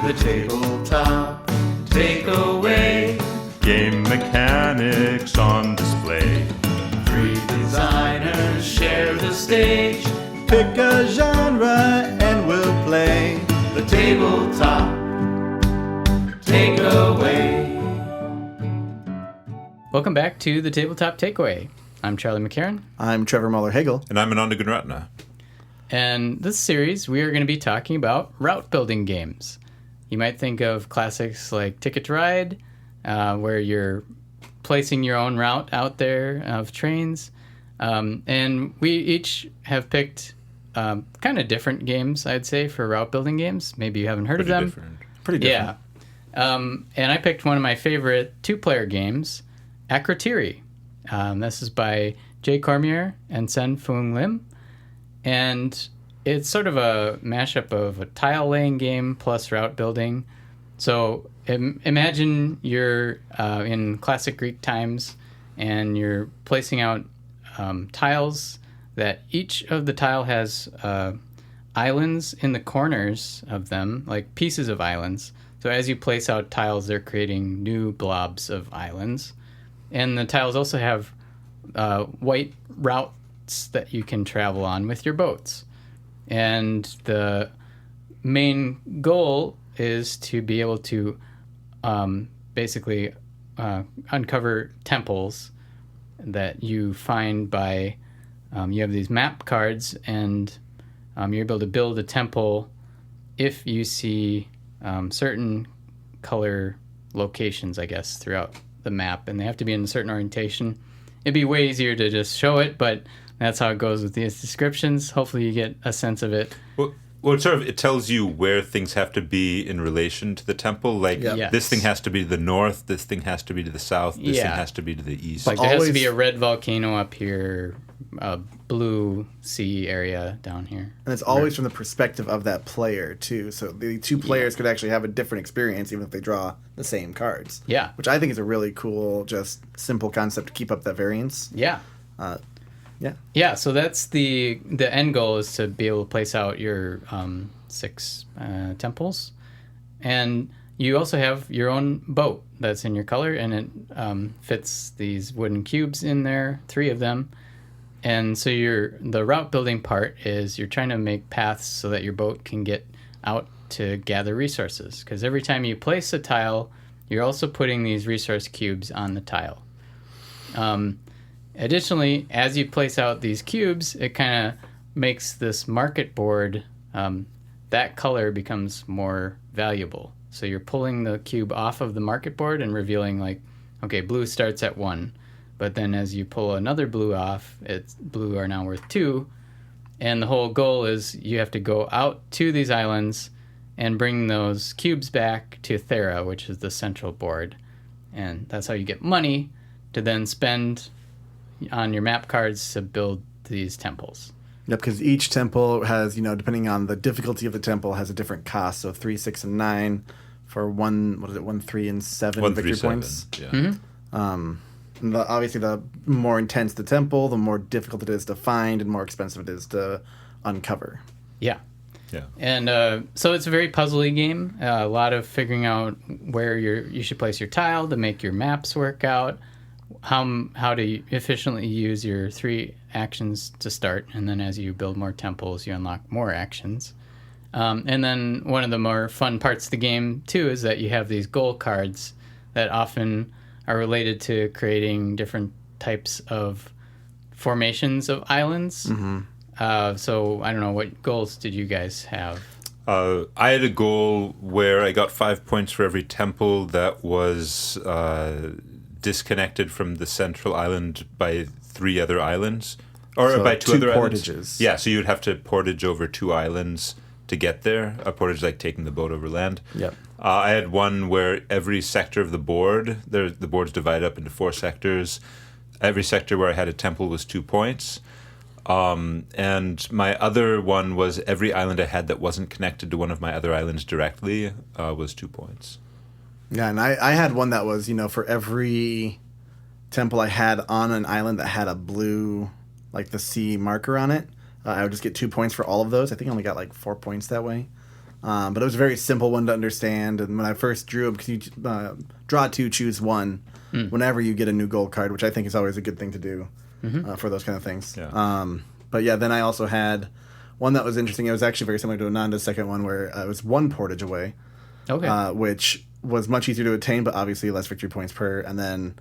The tabletop takeaway. Game mechanics on display. 3 designers share the stage. Pick a genre and we'll play. The tabletop takeaway. Welcome back to the Tabletop Takeaway. I'm Charlie McCarran. I'm Trevor Muller-Hagel. And I'm Ananda Gunratna. And this series, we are going to be talking about route building games. You might think of classics like Ticket to Ride, where you're placing your own route out there of trains. And we each have picked kind of different games, I'd say, for route building games. Maybe you haven't heard of them. Pretty different. Yeah. And I picked one of my favorite two-player games, Akrotiri. This is by Jay Cormier and Sen Foong Lim. And it's sort of a mashup of a tile-laying game plus route building. So imagine you're in classic Greek times, and you're placing out tiles that each of the tile has islands in the corners of them, like pieces of islands. So as you place out tiles, they're creating new blobs of islands. And the tiles also have white routes that you can travel on with your boats. And the main goal is to be able to basically uncover temples that you find by you have these map cards, and you're able to build a temple if you see certain color locations, I guess, throughout the map, and they have to be in a certain orientation. It'd be way easier to just show it, but that's how it goes with these descriptions. Hopefully you get a sense of it. Well, it tells you where things have to be in relation to the temple. Like, Yes. This thing has to be to the north, this thing has to be to the south, this thing has to be to the east. Like, there has to be a red volcano up here, a blue sea area down here. And it's always from the perspective of that player, too. So the two players could actually have a different experience even if they draw the same cards. Yeah. Which I think is a really cool, just simple concept to keep up that variance. Yeah. Yeah. Yeah, so that's the end goal, is to be able to place out your 6 temples. And you also have your own boat that's in your color, and it fits these wooden cubes in there, 3 of them. And so the route building part is you're trying to make paths so that your boat can get out to gather resources. Because every time you place a tile, you're also putting these resource cubes on the tile. Additionally, as you place out these cubes, it kind of makes this market board, that color becomes more valuable. So you're pulling the cube off of the market board and revealing, like, okay, blue starts at 1. But then as you pull another blue off, blue are now worth 2. And the whole goal is you have to go out to these islands and bring those cubes back to Thera, which is the central board. And that's how you get money to then spend on your map cards to build these temples. Yep, because each temple has, depending on the difficulty of the temple, has a different cost. So 3, 6, and 9 for 1, 3, and 7 1, victory 3, points. 7, yeah. And obviously, the more intense the temple, the more difficult it is to find and more expensive it is to uncover. Yeah. Yeah. And so it's a very puzzly game. A lot of figuring out where you should place your tile to make your maps work out. How to efficiently use your 3 actions to start, and then as you build more temples, you unlock more actions. And then one of the more fun parts of the game, too, is that you have these goal cards that often are related to creating different types of formations of islands. Mm-hmm. So I don't know, what goals did you guys have? I had a goal where I got 5 points for every temple that was disconnected from the central island by 3 other islands, or so by 2 other portages. Islands. Yeah, so you'd have to portage over 2 islands to get there. A portage like taking the boat over land. Yep. I had one where every sector of the board, the board's divided up into 4 sectors. Every sector where I had a temple was 2 points. And my other one was every island I had that wasn't connected to one of my other islands directly was 2 points. Yeah, and I had one that was, for every temple I had on an island that had a blue, the sea marker on it, I would just get 2 points for all of those. I think I only got 4 points that way. But it was a very simple one to understand. And when I first drew it, because you draw 2, choose 1 whenever you get a new gold card, which I think is always a good thing to do for those kind of things. Yeah. But yeah, then I also had one that was interesting. It was actually very similar to Ananda's second one, where it was 1 portage away, which was much easier to attain, but obviously less victory points per. And then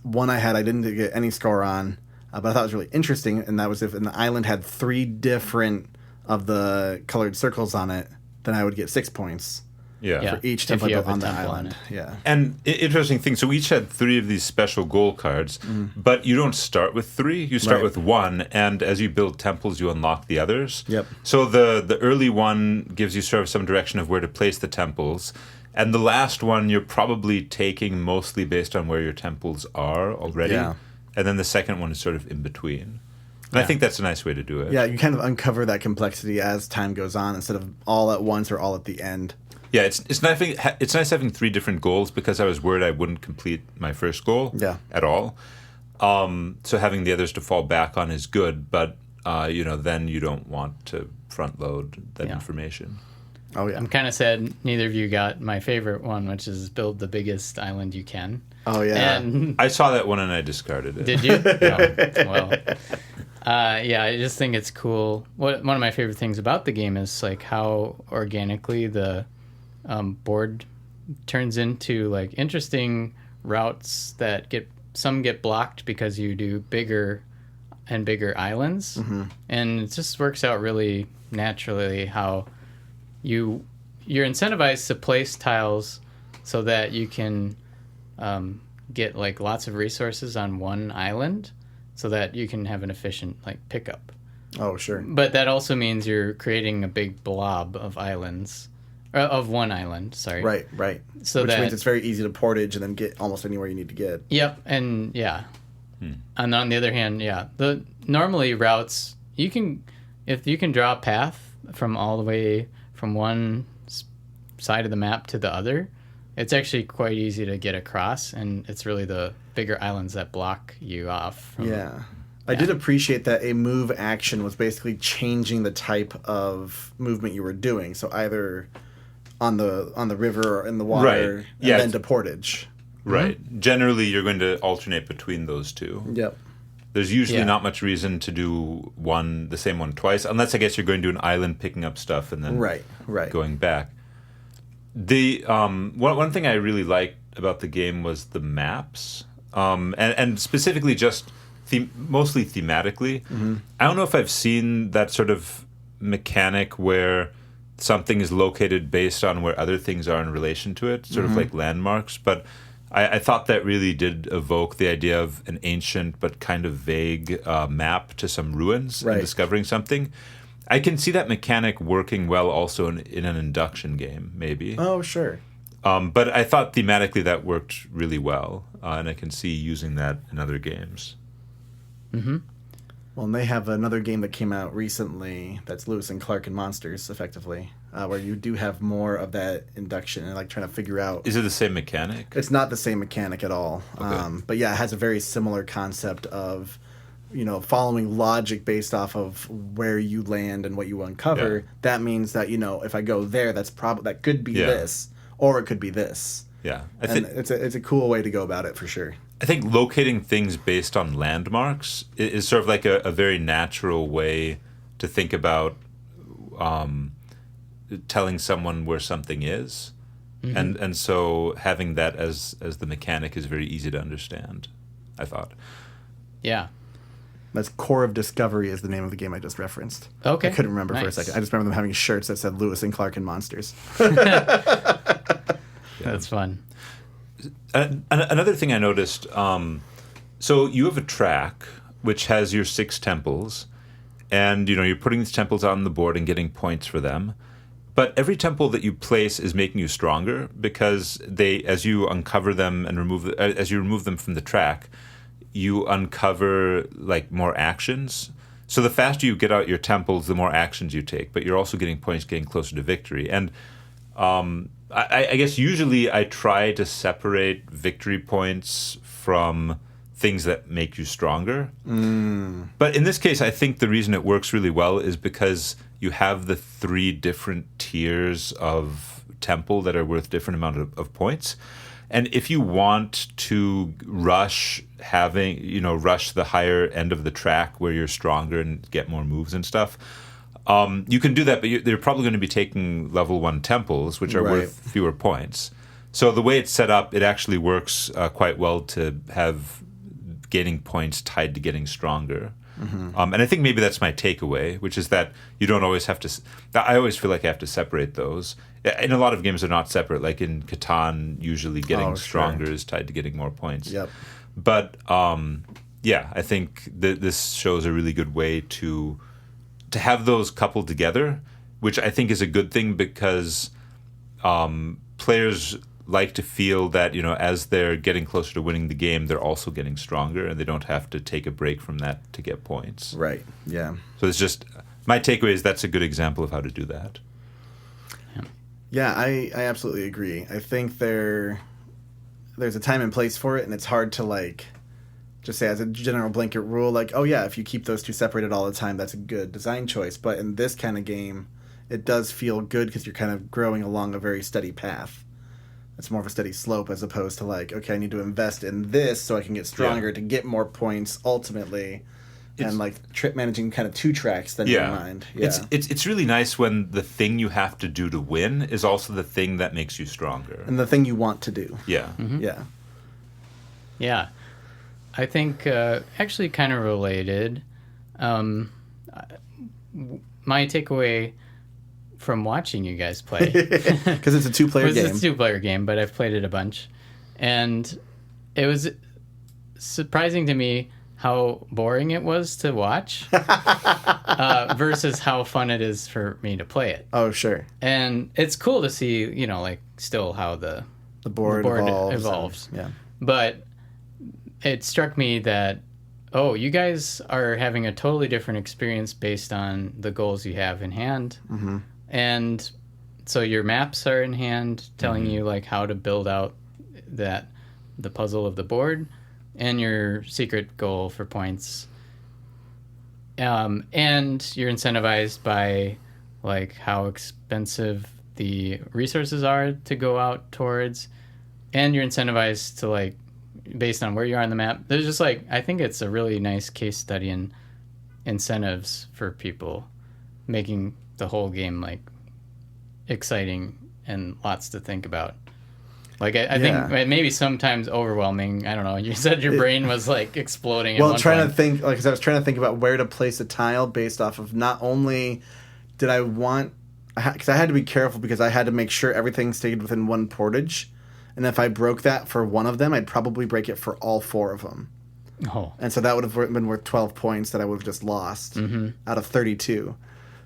one I didn't get any score on, but I thought it was really interesting, and that was if an island had 3 different of the colored circles on it, then I would get 6 points. Yeah. For each If temple you built have a on the temple on island. it. Yeah. And interesting thing, so we each had 3 of these special goal cards, but you don't start with 3, you start Right. with 1, and as you build temples, you unlock the others. Yep. So the early one gives you sort of some direction of where to place the temples, and the last one you're probably taking mostly based on where your temples are already, Yeah. and then the second one is sort of in between. And I think that's a nice way to do it. Yeah, you kind of uncover that complexity as time goes on instead of all at once or all at the end. Yeah, it's nice having 3 different goals because I was worried I wouldn't complete my first goal at all. So having the others to fall back on is good, but then you don't want to front load that information. Oh, yeah. I'm kind of sad neither of you got my favorite one, which is build the biggest island you can. Oh, yeah. And I saw that one and I discarded it. did you? No. Well, I just think it's cool. One of my favorite things about the game is like how organically the board turns into like interesting routes that get blocked because you do bigger and bigger islands, and it just works out really naturally how you're incentivized to place tiles so that you can get like lots of resources on one island so that you can have an efficient like pickup. Oh, sure. But that also means you're creating a big blob of islands, of one island, sorry. Right. So Which that means it's very easy to portage and then get almost anywhere you need to get. Yep, and and on the other hand, the normally routes if you can draw a path from all the way from one side of the map to the other, it's actually quite easy to get across, and it's really the bigger islands that block you off. I did appreciate that a move action was basically changing the type of movement you were doing. So either on the river or in the water, Right. and then to portage. Right. Generally, you're going to alternate between those 2. Yep. There's usually not much reason to do the same one twice, unless I guess you're going to an island picking up stuff and then Right. going back. The one thing I really liked about the game was the maps, and specifically just mostly thematically. I don't know if I've seen that sort of mechanic where something is located based on where other things are in relation to it, sort of like landmarks, but I thought that really did evoke the idea of an ancient but kind of vague map to some ruins and discovering something. I can see that mechanic working well also in an induction game, maybe. Oh, sure. But I thought thematically that worked really well, and I can see using that in other games. Mm-hmm. Well, and they have another game that came out recently that's Lewis and Clark and Monsters, effectively, where you do have more of that induction and like trying to figure out. Is it the same mechanic? It's not the same mechanic at all. Okay. But yeah, it has a very similar concept of, following logic based off of where you land and what you uncover. Yeah. That means that, if I go there, that could be this, or it could be this. Yeah. It's a cool way to go about it for sure. I think locating things based on landmarks is sort of like a very natural way to think about telling someone where something is. And so having that as the mechanic is very easy to understand, I thought. Yeah. That's Core of Discovery is the name of the game I just referenced. Okay. I couldn't remember for a Nice. second. I just remember them having shirts that said Lewis and Clark and Monsters. That's fun. Another thing I noticed, so you have a track which has your 6 temples, and you're putting these temples on the board and getting points for them. But every temple that you place is making you stronger because as you uncover them and as you remove them from the track, you uncover like more actions. So the faster you get out your temples, the more actions you take. But you're also getting points, getting closer to victory. And I guess usually I try to separate victory points from things that make you stronger. But in this case, I think the reason it works really well is because you have the 3 different tiers of temple that are worth different amount of points. And if you want to rush the higher end of the track where you're stronger and get more moves and stuff, you can do that, but they're probably going to be taking level 1 temples, which are worth fewer points. So the way it's set up, it actually works quite well to have gaining points tied to getting stronger. And I think maybe that's my takeaway, which is that you don't always have to... I always feel like I have to separate those. In a lot of games, they're not separate. Like in Catan, usually getting stronger is tied to getting more points. Yep. But, I think this shows a really good way to have those coupled together, which I think is a good thing because players like to feel that, as they're getting closer to winning the game, they're also getting stronger and they don't have to take a break from that to get points. Right, yeah. So it's just, my takeaway is that's a good example of how to do that. Yeah, I absolutely agree. I think there's a time and place for it, and it's hard to, just say as a general blanket rule, if you keep those 2 separated all the time, that's a good design choice. But in this kind of game, it does feel good because you're kind of growing along a very steady path. It's more of a steady slope as opposed to I need to invest in this so I can get stronger to get more points ultimately. And trip managing kind of 2 tracks then in your mind. Yeah. It's really nice when the thing you have to do to win is also the thing that makes you stronger. And the thing you want to do. Yeah. Mm-hmm. Yeah. Yeah. I think actually kind of related. My takeaway from watching you guys play, because it's a 2-player game. It's a 2-player game, but I've played it a bunch, and it was surprising to me how boring it was to watch versus how fun it is for me to play it. Oh, sure. And it's cool to see, still how the board evolves. Yeah. But it struck me that, you guys are having a totally different experience based on the goals you have in hand. Mm-hmm. And so your maps are in hand telling you how to build out the puzzle of the board and your secret goal for points. And you're incentivized by how expensive the resources are to go out towards, and you're incentivized to based on where you are on the map. There's just I think it's a really nice case study in incentives for people, making the whole game exciting and lots to think about. I think maybe sometimes overwhelming. I don't know. You said your brain was exploding. Well, trying to think, because I was trying to think about where to place a tile based off of not only did I want, because I had to be careful because I had to make sure everything stayed within 1 portage, and if I broke that for one of them, I'd probably break it for all 4 of them. Oh. And so that would have been worth 12 points that I would have just lost out of 32.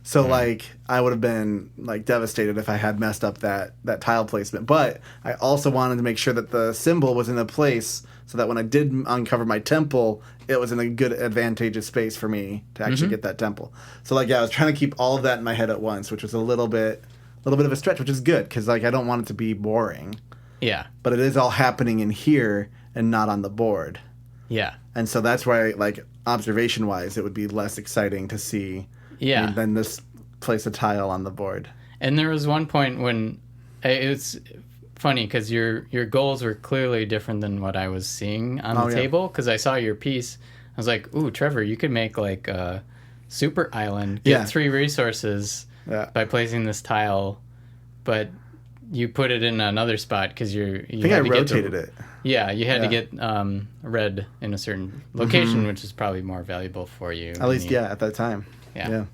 So I would have been devastated if I had messed up that tile placement. But I also wanted to make sure that the symbol was in a place so that when I did uncover my temple, it was in a good advantageous space for me to actually get that temple. So I was trying to keep all of that in my head at once, which was a little bit of a stretch, which is good because I don't want it to be boring. Yeah. But it is all happening in here and not on the board. Yeah. And so that's why observation wise, it would be less exciting to see. Yeah. Than this place a tile on the board. And there was one point when it's funny because your goals were clearly different than what I was seeing on the table, because I saw your piece. I was like, ooh, Trevor, you could make a super island, get 3 resources by placing this tile, but you put it in another spot because I think I rotated it. Yeah, you had to get red in a certain location, which is probably more valuable for you. At least, at that time. Yeah.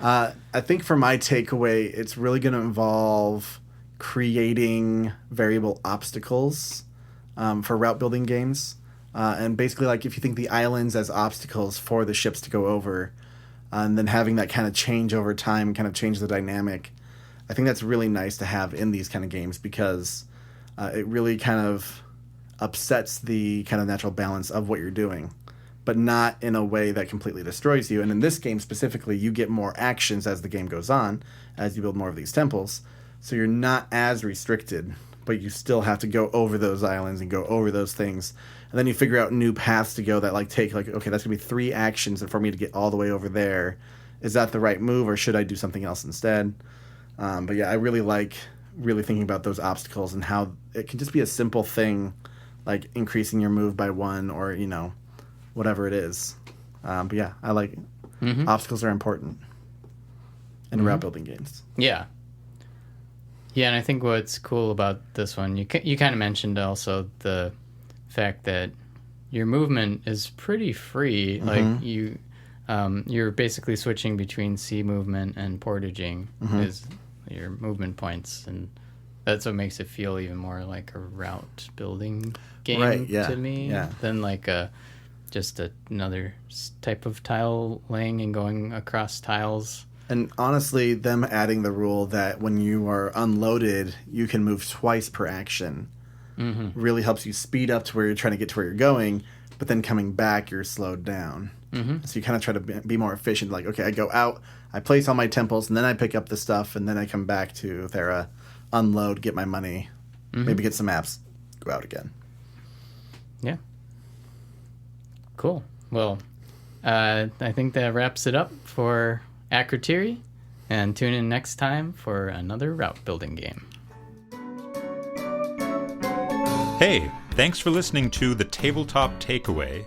I think for my takeaway, it's really going to involve creating variable obstacles for route building games. And basically, if you think the islands as obstacles for the ships to go over, and then having that kind of change over time, kind of change the dynamic, I think that's really nice to have in these kind of games because it really kind of upsets the kind of natural balance of what you're doing, but not in a way that completely destroys you. And in this game specifically, you get more actions as the game goes on, as you build more of these temples, so you're not as restricted but you still have to go over those islands and go over those things. And then you figure out new paths to go that like take like, okay, that's gonna be 3 actions for me to get all the way over there. Is that the right move, or should I do something else instead? But yeah, I really like thinking about those obstacles and how it can just be a simple thing, like increasing your move by 1 or, you know, whatever it is. But yeah, I like obstacles are important in route building games. Yeah. Yeah, and I think what's cool about this one, you kind of mentioned also the fact that your movement is pretty free. Like you're basically switching between sea movement and portaging is your movement points, and that's what makes it feel even more like a route building game to me than like just another type of tile laying and going across tiles. And honestly, them adding the rule that when you are unloaded, you can move twice per action really helps you speed up to where you're trying to get to where you're going, but then coming back, you're slowed down. So you kind of try to be more efficient. Like, okay, I go out, I place all my temples, and then I pick up the stuff, and then I come back to Thera, unload, get my money, maybe get some apps, go out again. Yeah. Cool. Well, I think that wraps it up for Akrotiri, and tune in next time for another route building game. Hey, thanks for listening to The Tabletop Takeaway.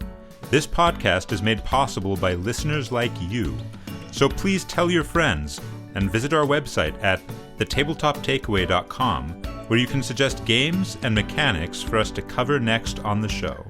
This podcast is made possible by listeners like you. So please tell your friends and visit our website at thetabletoptakeaway.com, where you can suggest games and mechanics for us to cover next on the show.